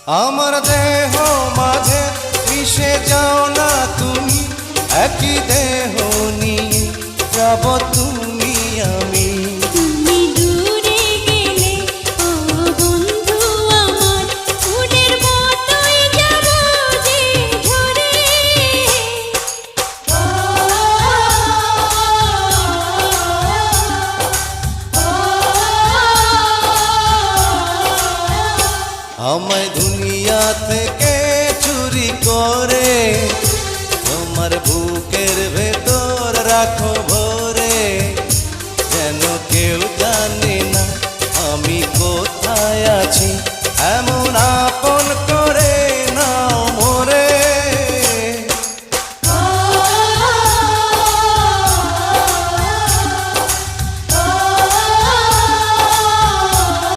আমার দেহ মাঝে মিশে যাও না তুমি, একই দেহ নিয়ে যাব তুমি আমি। তুমি দূরে গেলে ও বন্ধু আমার, ফুলের মতোই যাব যে ঝরে। আমায় দুনিয়া থেকে চুরি করে তোমার বুকের ভেতর রাখো ভরে, যেন কেউ জানে না আমি কোথায় আছি। এমন